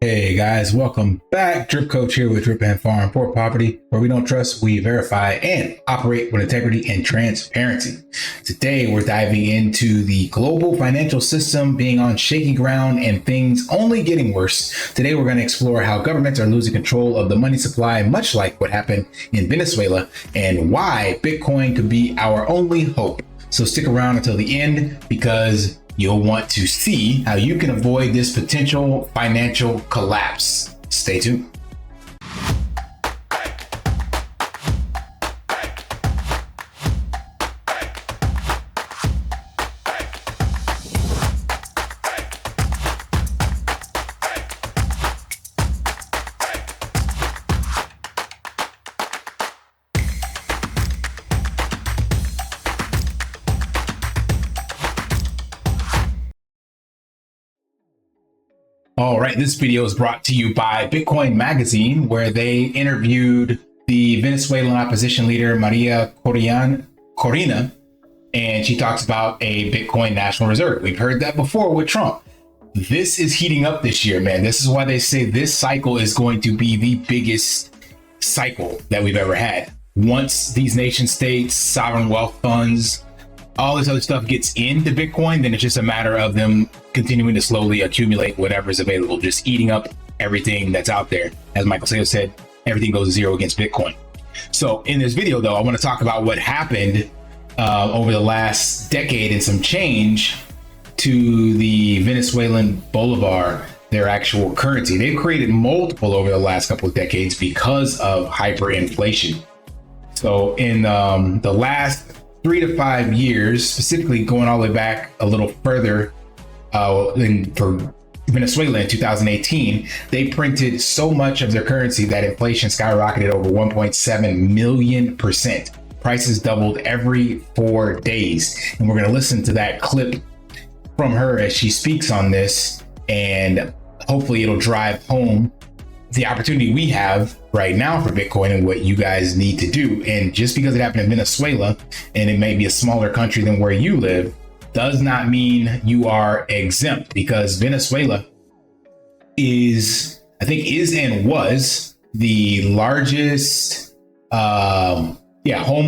Hey guys, welcome back. Drip Coach here with Drip and Farm for Property, where we don't trust, we verify, and operate with integrity and transparency. Today, we're diving into the global financial system being on shaky ground and things only getting worse. Today, we're going to explore how governments are losing control of the money supply, much like what happened in Venezuela, and why Bitcoin could be our only hope. So stick around until the end because you'll want to see how you can avoid this potential financial collapse. Stay tuned. All right, this video is brought to you by Bitcoin Magazine, where they interviewed the Venezuelan opposition leader, Maria Corina, and she talks about a Bitcoin national reserve. We've heard that before with Trump. This is heating up this year, man. This is why they say this cycle is going to be the biggest cycle that we've ever had. Once these nation states, sovereign wealth funds, all this other stuff gets into Bitcoin, then it's just a matter of them continuing to slowly accumulate whatever is available, just eating up everything that's out there. As Michael Saylor said, everything goes to zero against Bitcoin. So in this video, though, I want to talk about what happened over the last decade and some change to the Venezuelan bolivar, their actual currency. They've created multiple over the last couple of decades because of hyperinflation. So in the last 3 to 5 years, specifically going all the way back a little further for Venezuela in 2018, they printed so much of their currency that inflation skyrocketed over 1.7 million%. Prices doubled every 4 days. And we're going to listen to that clip from her as she speaks on this, and hopefully it'll drive home the opportunity we have right now for Bitcoin and what you guys need to do. And just because it happened in Venezuela and it may be a smaller country than where you live does not mean you are exempt, because Venezuela is and was the largest, home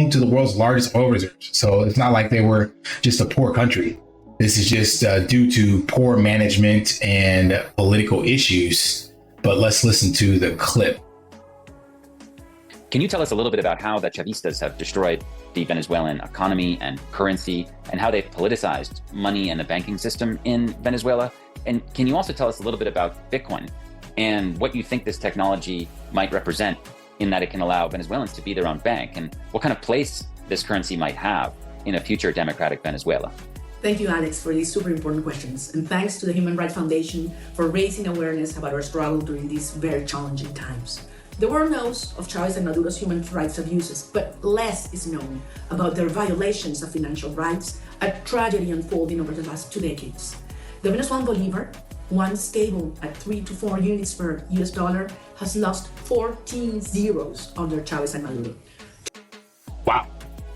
to the world's largest oil reserves. So it's not like they were just a poor country. This is just due to poor management and political issues. But let's listen to the clip. Can you tell us a little bit about how the Chavistas have destroyed the Venezuelan economy and currency, and how they've politicized money and the banking system in Venezuela? And can you also tell us a little bit about Bitcoin and what you think this technology might represent, in that it can allow Venezuelans to be their own bank, and what kind of place this currency might have in a future democratic Venezuela? Thank you, Alex, for these super important questions. And thanks to the Human Rights Foundation for raising awareness about our struggle during these very challenging times. The world knows of Chavez and Maduro's human rights abuses, but less is known about their violations of financial rights, a tragedy unfolding over the last 2 decades. The Venezuelan bolivar, once stable at 3 to 4 units per US dollar, has lost 14 zeros under Chavez and Maduro. Wow,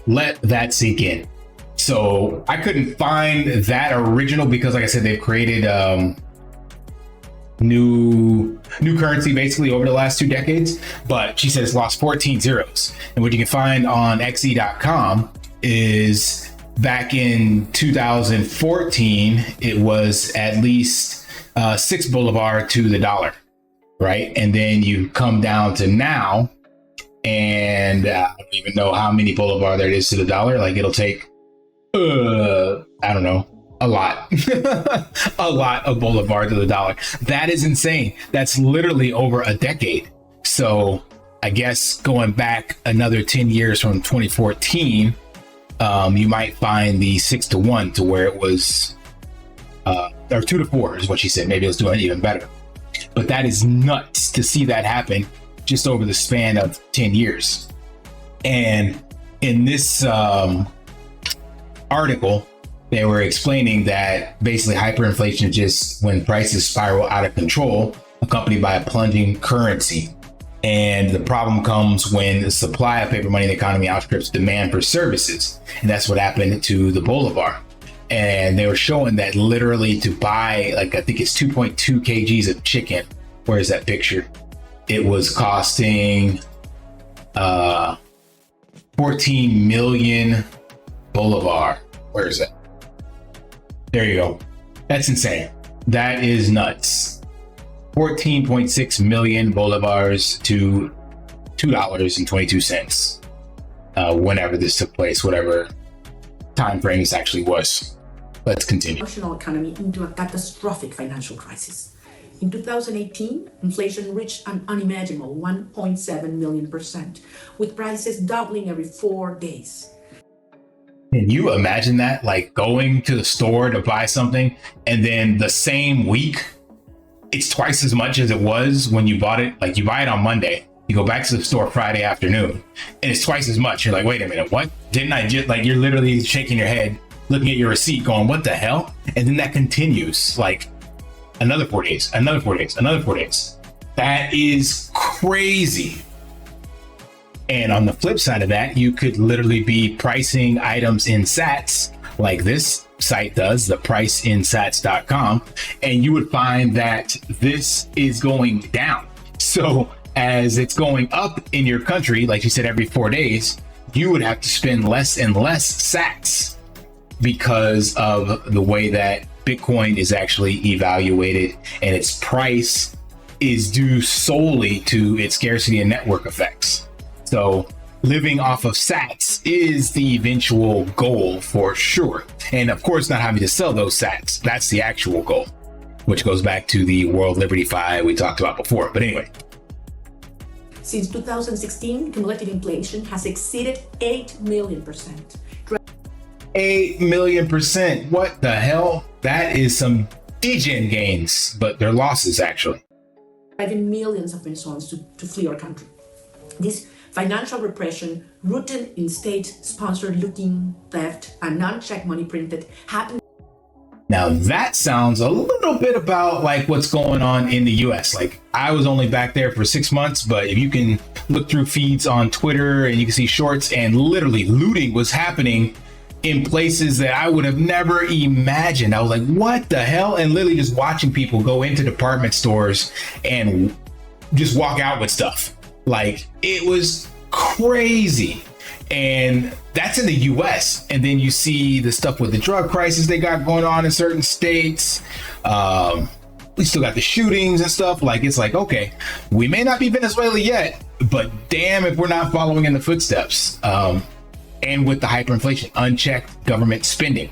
let that sink in. So I couldn't find that original because, like I said, they've created new currency basically over the last 2 decades. But she said it's lost 14 zeros. And what you can find on xe.com is back in 2014, it was at least 6 bolivar to the dollar, right? And then you come down to now, and I don't even know how many bolivar there is to the dollar. Like, it'll take I don't know, a lot, a lot of bolivar to the dollar. That is insane. That's literally over a decade. So I guess going back another 10 years from 2014, you might find the 6 to 1 to where it was, or 2 to 4 is what she said. Maybe it was doing even better. But that is nuts to see that happen just over the span of 10 years. And in this article, they were explaining that basically hyperinflation is just when prices spiral out of control, accompanied by a plunging currency. And the problem comes when the supply of paper money in the economy outstrips demand for services. And that's what happened to the bolivar. And they were showing that literally to buy, like, I think it's 2.2 kgs of chicken where's that picture? It was costing 14 million bolivar. Where is it? There you go. That's insane. That is nuts. 14.6 million bolivars to $2.22. Whenever this took place, whatever time frame this actually was. Let's continue. National economy into a catastrophic financial crisis. In 2018, inflation reached an unimaginable 1.7 million %, with prices doubling every 4 days. Can you imagine that? Like going to the store to buy something, and then the same week, it's twice as much as it was when you bought it. Like you buy it on Monday, you go back to the store Friday afternoon, and it's twice as much. You're like, wait a minute, what? Didn't I just, like, you're literally shaking your head, looking at your receipt going, what the hell? And then that continues like another 4 days, another 4 days, another 4 days. That is crazy. And on the flip side of that, you could literally be pricing items in sats like this site does, the priceinsats.com, and you would find that this is going down. So as it's going up in your country, like you said, every 4 days, you would have to spend less and less sats because of the way that Bitcoin is actually evaluated, and its price is due solely to its scarcity and network effects. So living off of sats is the eventual goal for sure. And of course, not having to sell those sats. That's the actual goal, which goes back to the World Liberty Fi we talked about before. But anyway. Since 2016, cumulative inflation has exceeded 8 million %. 8 million %. What the hell? That is some degen gains, but they're losses actually. Driving millions of Venezuelans to flee our country. This financial repression, rooted in state-sponsored looting, theft, and non-check money printed, happened. Now that sounds a little bit about like what's going on in the US. Like I was only back there for 6 months, but if you can look through feeds on Twitter and you can see shorts, and literally looting was happening in places that I would have never imagined. I was like, what the hell? And literally just watching people go into department stores and just walk out with stuff. Like it was crazy. And that's in the US. And then you see the stuff with the drug crisis they got going on in certain states. We still got the shootings and stuff. Like, it's like, okay, we may not be Venezuela yet, but damn if we're not following in the footsteps. And with the hyperinflation, unchecked government spending,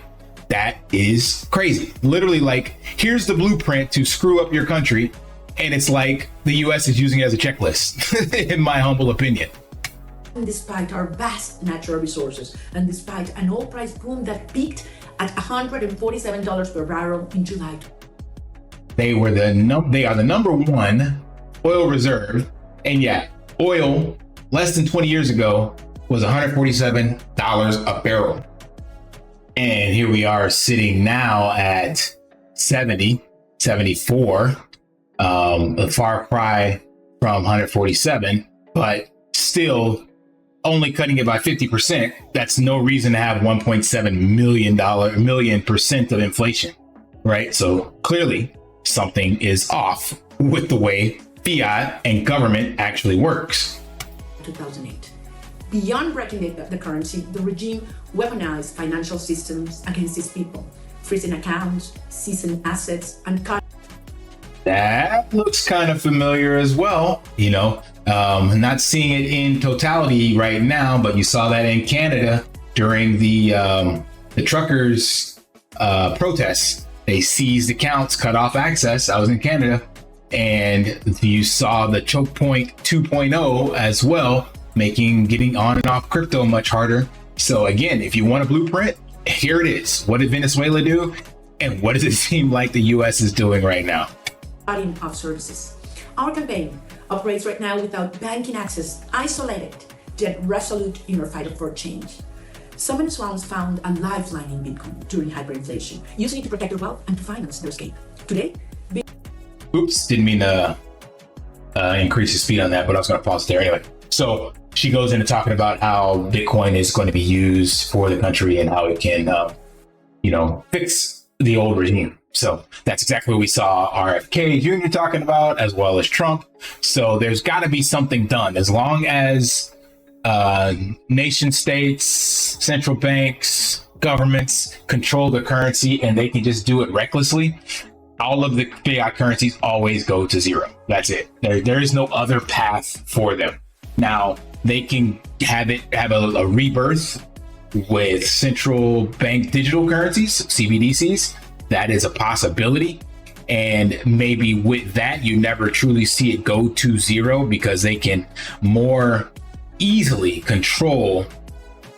that is crazy. Literally, like, here's the blueprint to screw up your country. And it's like the US is using it as a checklist, in my humble opinion. Despite our vast natural resources, and despite an oil price boom that peaked at $147 per barrel in July. They are the number one oil reserve. And yeah, oil less than 20 years ago was $147 a barrel. And here we are sitting now at 70, 74. A far cry from 147, but still only cutting it by 50%. That's no reason to have $1.7 million % of inflation, right? So clearly something is off with the way fiat and government actually works. 2008. Beyond breaking the currency, the regime weaponized financial systems against its people, freezing accounts, seizing assets, and cutting. That looks kind of familiar as well. You know, not seeing it in totality right now, but you saw that in Canada during the truckers protests. They seized accounts, cut off access. I was in Canada, and you saw the choke point 2.0 as well, making getting on and off crypto much harder. So again, if you want a blueprint, here it is. What did Venezuela do? And what does it seem like the US is doing right now? Of services. Our campaign operates right now without banking access, isolated, yet resolute in our fight for change. Some Venezuelans found a lifeline in Bitcoin during hyperinflation, using it to protect their wealth and to finance their escape. Today, Oops, didn't mean to increase the speed on that, but I was going to pause there anyway. So she goes into talking about how Bitcoin is going to be used for the country and how it can, fix the old regime. So that's exactly what we saw RFK Jr. talking about, as well as Trump. So there's got to be something done. As long as nation states, central banks, governments control the currency and they can just do it recklessly, all of the fiat currencies always go to zero. That's it. There is no other path for them. Now, they can have a rebirth with central bank digital currencies, CBDCs. That is a possibility. And maybe with that, you never truly see it go to zero because they can more easily control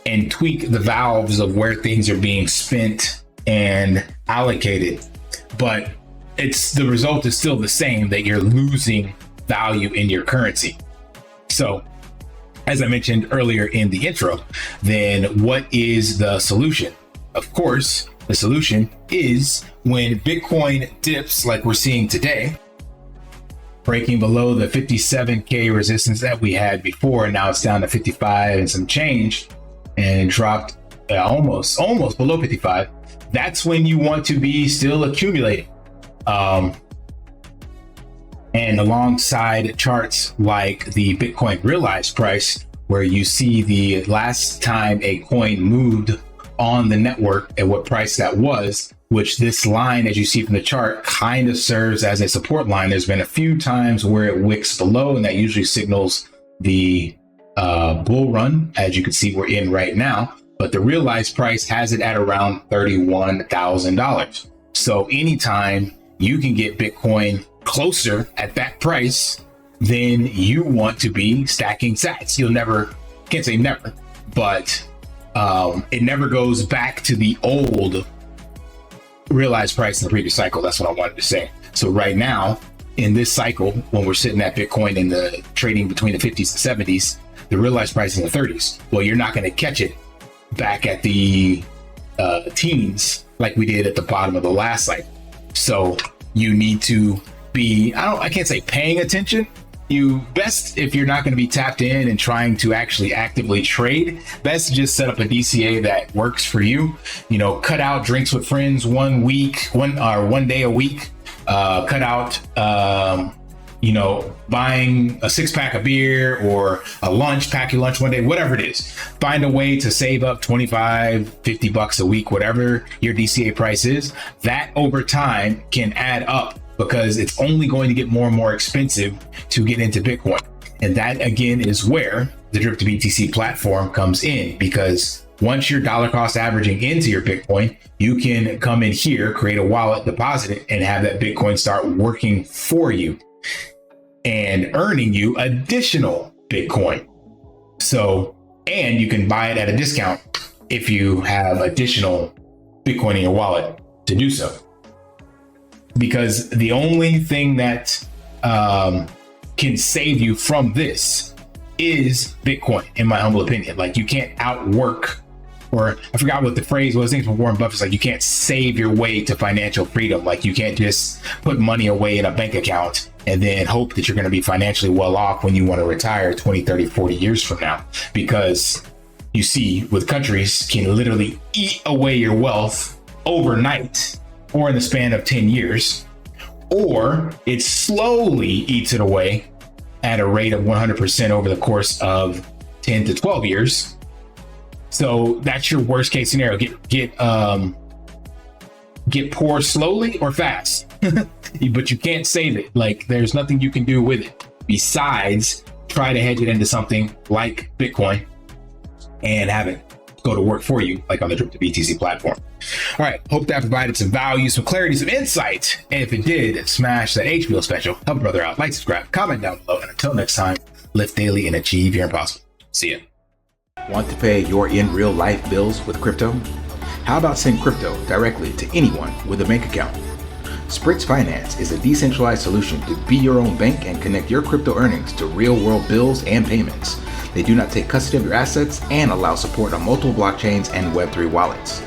and tweak the valves of where things are being spent and allocated. But the result is still the same, that you're losing value in your currency. So, as I mentioned earlier in the intro, then what is the solution? Of course, the solution is when Bitcoin dips like we're seeing today, breaking below the 57K resistance that we had before, and now it's down to 55 and some change, and dropped almost below 55. That's when you want to be still accumulating. And alongside charts like the Bitcoin realized price, where you see the last time a coin moved on the network at what price that was, which this line, as you see from the chart, kind of serves as a support line. There's been a few times where it wicks below, and that usually signals the bull run, as you can see we're in right now. But the realized price has it at around $31,000. So anytime you can get Bitcoin closer at that price, then you want to be stacking sats. Can't say never, but it never goes back to the old realized price in the previous cycle. That's what I wanted to say. So right now in this cycle, when we're sitting at Bitcoin in the trading between the 50s and 70s, the realized price is in the 30s. Well, you're not going to catch it back at the teens like we did at the bottom of the last cycle. So you need to be, I can't say paying attention. You best, if you're not going to be tapped in and trying to actually actively trade, best to just set up a DCA that works for you. Cut out drinks with friends one day a week. Cut out, buying a 6-pack of beer or pack your lunch one day, whatever it is. Find a way to save up $25-50 a week, whatever your DCA price is. That over time can add up, because it's only going to get more and more expensive to get into Bitcoin. And that again is where the Drip to BTC platform comes in, because once you're dollar cost averaging into your Bitcoin, you can come in here, create a wallet, deposit it, and have that Bitcoin start working for you and earning you additional Bitcoin. So, and you can buy it at a discount if you have additional Bitcoin in your wallet to do so. Because the only thing that can save you from this is Bitcoin, in my humble opinion. Like, you can't outwork, or I forgot what the phrase was. I think it's from Warren Buffett's, like, you can't save your way to financial freedom. Like, you can't just put money away in a bank account and then hope that you're going to be financially well off when you want to retire 20, 30, 40 years from now. Because you see, with countries can literally eat away your wealth overnight, or in the span of 10 years, or it slowly eats it away at a rate of 100% over the course of 10 to 12 years. So that's your worst case scenario. Get poor slowly or fast, but you can't save it. Like, there's nothing you can do with it besides try to hedge it into something like Bitcoin and have it go to work for you, like on the Drip to BTC platform. All right, hope that provided some value, some clarity, some insight. And if it did, smash that HBO special, help a brother out, like, subscribe, comment down below. And until next time, live daily and achieve your impossible. See ya. Want to pay your in real life bills with crypto? How about send crypto directly to anyone with a bank account? Spritz Finance is a decentralized solution to be your own bank and connect your crypto earnings to real world bills and payments. They do not take custody of your assets and allow support on multiple blockchains and Web3 wallets.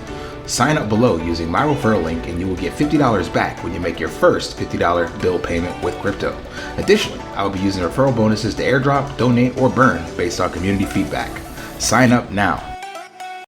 Sign up below using my referral link and you will get $50 back when you make your first $50 bill payment with crypto. Additionally, I will be using referral bonuses to airdrop, donate, or burn based on community feedback. Sign up now.